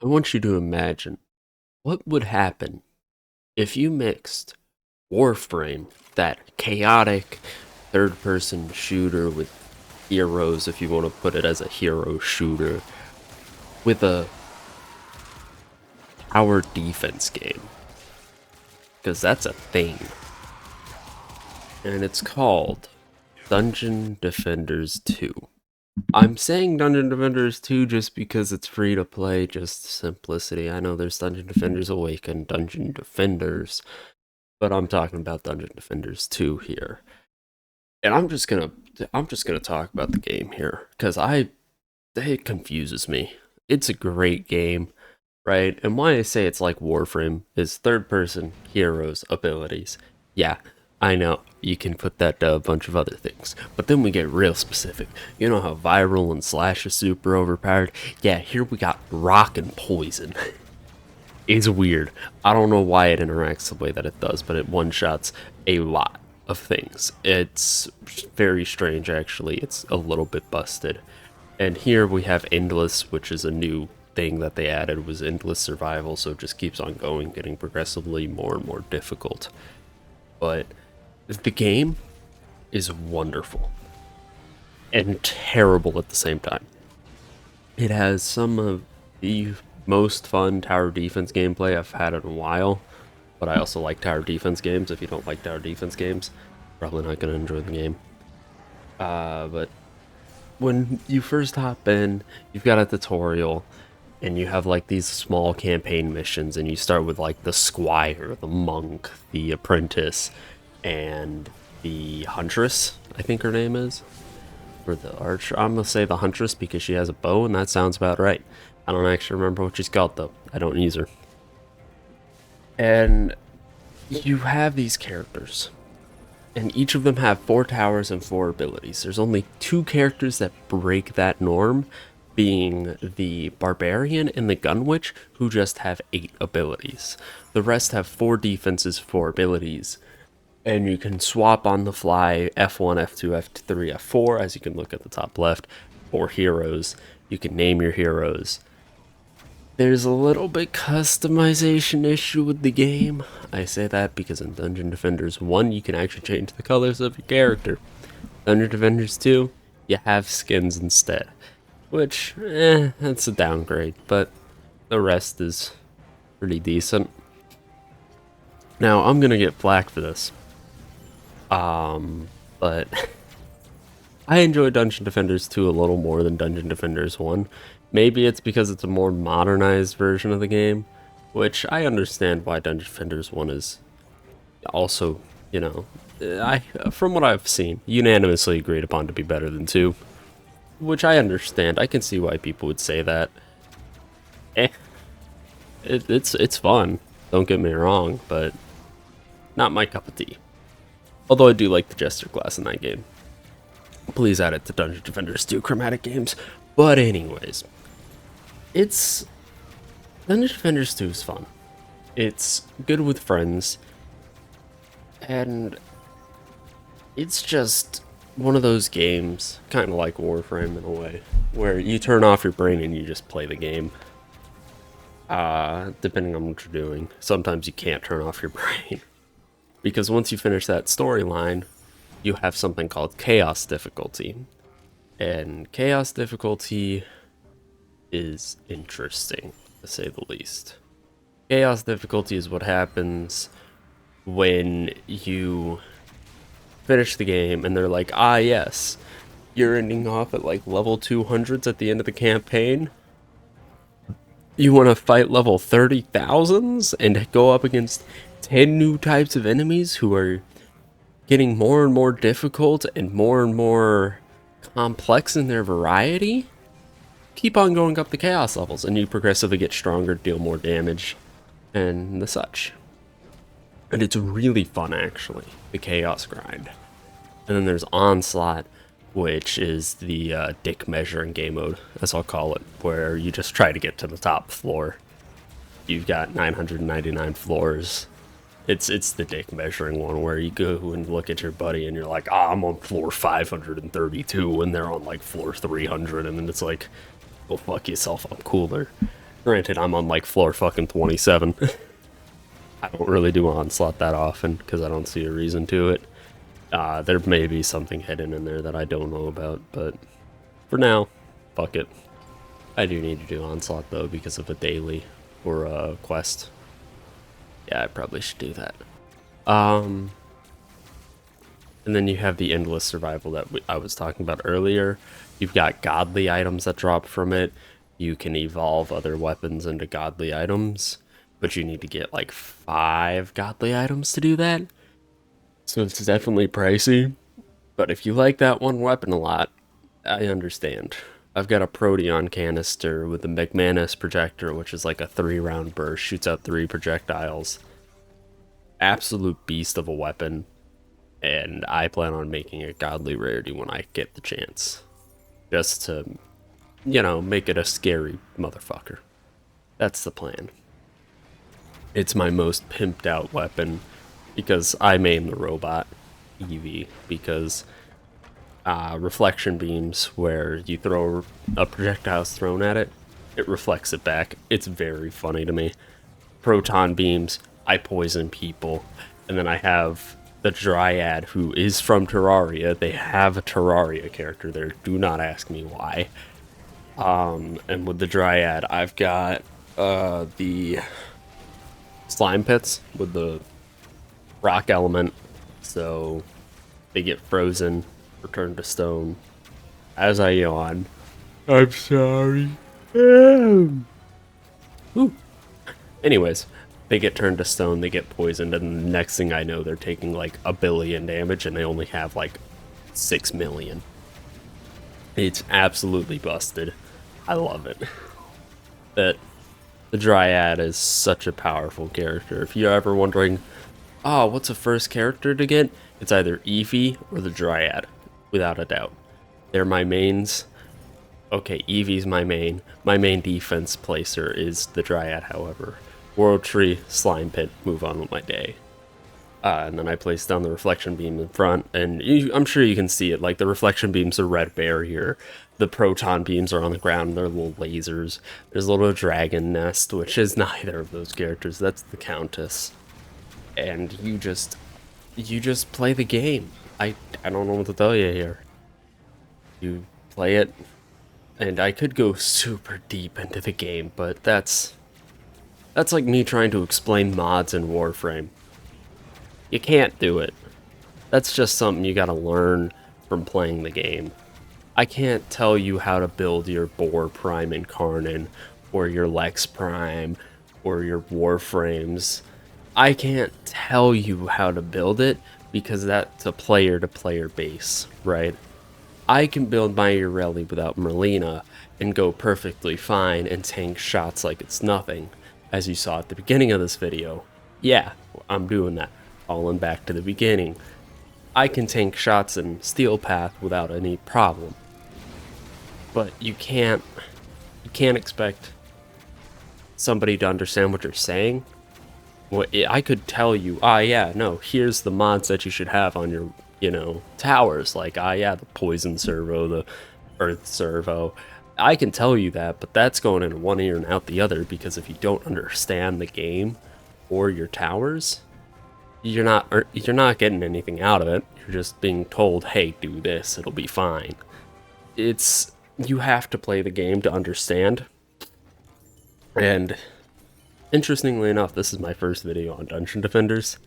I want you to imagine what would happen if you mixed Warframe, that chaotic third person shooter with heroes, if you want to put it as a hero shooter, with a tower defense game. Because that's a thing. And it's called Dungeon Defenders 2. I'm saying Dungeon Defenders 2 just because it's free to play, just simplicity. I know there's Dungeon Defenders Awake and Dungeon Defenders, but I'm talking about Dungeon Defenders 2 here. And I'm just gonna talk about the game here because it confuses me. It's a great game, right? And why I say it's like Warframe is third person heroes abilities. Yeah, I know you can put that to a bunch of other things, but then we get real specific. You know how viral and slash is super overpowered? Yeah, here we got rock and poison. It's weird. I don't know why it interacts the way that it does, but it one shots a lot of things. It's very strange, actually. It's a little bit busted. And here we have Endless, which is a new thing that they added, was Endless Survival, so it just keeps on going, getting progressively more and more difficult. But the game is wonderful and terrible at the same time. It has some of the most fun tower defense gameplay I've had in a while, but I also like tower defense games. If you don't like tower defense games, probably not going to enjoy the game. But when you first hop in, you've got a tutorial, and you have like these small campaign missions, and you start with like the squire, the monk, the apprentice, and the huntress, I think her name is, or the archer. I'm gonna say the huntress because she has a bow, and that sounds about right. I don't actually remember what she's called though. I don't use her. And you have these characters, and each of them have 4 towers and 4 abilities. There's only 2 characters that break that norm, being the barbarian and the gun witch, who just have 8 abilities. The rest have 4 defenses, 4 abilities, and you can swap on the fly F1, F2, F3, F4, as you can look at the top left, 4 heroes. You can name your heroes. There's a little bit customization issue with the game. I say that because in Dungeon Defenders 1, you can actually change the colors of your character. Dungeon Defenders 2, you have skins instead. Which, that's a downgrade, but the rest is pretty decent. Now, I'm gonna get flack for this. But I enjoy Dungeon Defenders 2 a little more than Dungeon Defenders 1. Maybe it's because it's a more modernized version of the game, which I understand why Dungeon Defenders 1 is also, I from what I've seen, unanimously agreed upon to be better than 2, which I understand. I can see why people would say that. Eh, it's fun, don't get me wrong, but not my cup of tea. Although I do like the Jester class in that game. Please add it to Dungeon Defenders 2 chromatic games. But anyways, it's Dungeon Defenders 2 is fun. It's good with friends, and it's just one of those games, kind of like Warframe in a way, where you turn off your brain and you just play the game. Depending on what you're doing. Sometimes you can't turn off your brain. Because once you finish that storyline, you have something called Chaos Difficulty. And Chaos Difficulty is interesting, to say the least. Chaos Difficulty is what happens when you finish the game and they're like, ah yes, you're ending off at like level 200s at the end of the campaign. You want to fight level 30,000s and go up against 10 new types of enemies who are getting more and more difficult and more complex in their variety? Keep on going up the chaos levels and you progressively get stronger, deal more damage, and the such. And it's really fun, actually, the chaos grind. And then there's Onslaught, which is the dick measuring game mode, as I'll call it, where you just try to get to the top floor. You've got 999 floors. It's the dick measuring one where you go and look at your buddy and you're like, I'm on floor 532 and they're on like floor 300, and then it's like, go fuck yourself, I'm cooler. Granted, I'm on like floor fucking 27. I don't really do Onslaught that often because I don't see a reason to it. There may be something hidden in there that I don't know about, but for now, fuck it. I do need to do Onslaught though because of a daily or a quest. Yeah, I probably should do that. And then you have the endless survival that I was talking about earlier. You've got godly items that drop from it. You can evolve other weapons into godly items, but you need to get like 5 godly items to do that. So it's definitely pricey. But if you like that one weapon a lot, I understand. I've got a Proteon canister with the McManus projector, which is like a 3-round burst, shoots out 3 projectiles. Absolute beast of a weapon. And I plan on making it godly rarity when I get the chance. Just to, you know, make it a scary motherfucker. That's the plan. It's my most pimped out weapon because I main the robot EV because reflection beams where you throw a projectile's thrown at it, it reflects it back. It's very funny to me. Proton beams, I poison people. And then I have the Dryad, who is from Terraria. They have a Terraria character there. Do not ask me why. And with the Dryad, I've got the slime pits with the rock element, so they get frozen, return to stone. As I yawn, I'm sorry. Ooh. Anyways, they get turned to stone, they get poisoned, and the next thing I know, they're taking like 1 billion damage, and they only have like 6 million. It's absolutely busted. I love it. That the Dryad is such a powerful character. If you're ever wondering, oh, what's the first character to get? It's either Eevee or the Dryad, without a doubt. They're my mains. Okay, Eevee's my main. My main defense placer is the Dryad, however. World Tree, Slime Pit, move on with my day. And then I place down the reflection beam in front, and I'm sure you can see it. Like, the reflection beam's a red barrier. The proton beams are on the ground, they're little lasers. There's a little dragon nest, which is neither of those characters. That's the Countess. And you just play the game. I don't know what to tell you here. You play it, and I could go super deep into the game, but that's like me trying to explain mods in Warframe. You can't do it. That's just something you gotta learn from playing the game. I can't tell you how to build your Boar Prime Incarnate, or your Lex Prime, or your Warframes. I can't tell you how to build it, because that's a player-to-player base, right? I can build my Ureli without Merlina, and go perfectly fine and tank shots like it's nothing, as you saw at the beginning of this video. Yeah, I'm doing that. Falling back to the beginning. I can tank shots in Steel Path without any problem. But you can't expect somebody to understand what you're saying. Well, I could tell you, yeah, no, here's the mods that you should have on your, towers. Like, yeah, the Poison Servo, the Earth Servo. I can tell you that, but that's going in one ear and out the other, because if you don't understand the game or your towers, you're not getting anything out of it. You're just being told, hey, do this, it'll be fine. You have to play the game to understand. And interestingly enough, this is my first video on Dungeon Defenders.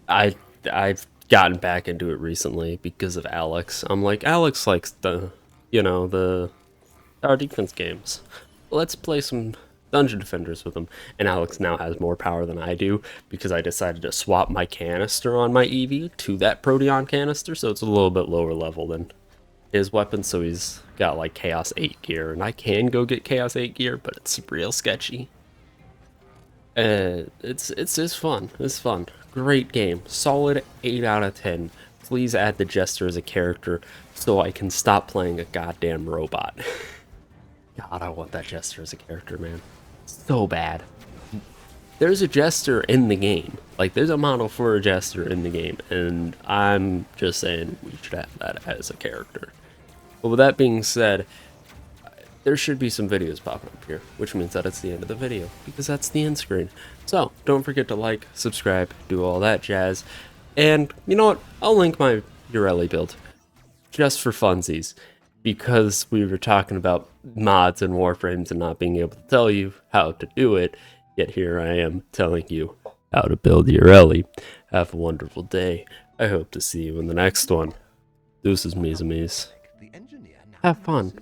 I've gotten back into it recently because of Alex. I'm like, Alex likes the tower defense games. Let's play some Dungeon Defenders with him. And Alex now has more power than I do because I decided to swap my canister on my Eevee to that Proteon canister, so it's a little bit lower level than his weapon, so he's got like Chaos 8 gear, and I can go get Chaos 8 gear, but it's real sketchy. It's fun. It's fun. Great game. Solid 8 out of 10. Please add the Jester as a character so I can stop playing a goddamn robot. God, I want that Jester as a character, man. So bad. There's a Jester in the game. Like, there's a model for a Jester in the game, and I'm just saying we should have that as a character. But with that being said, there should be some videos popping up here, which means that it's the end of the video, because that's the end screen. So, don't forget to like, subscribe, do all that jazz, and you know what, I'll link my Urelli build, just for funsies, because we were talking about mods and warframes and not being able to tell you how to do it, yet here I am telling you how to build Urelli. Have a wonderful day. I hope to see you in the next one. Deuces, Mizamis. Have fun.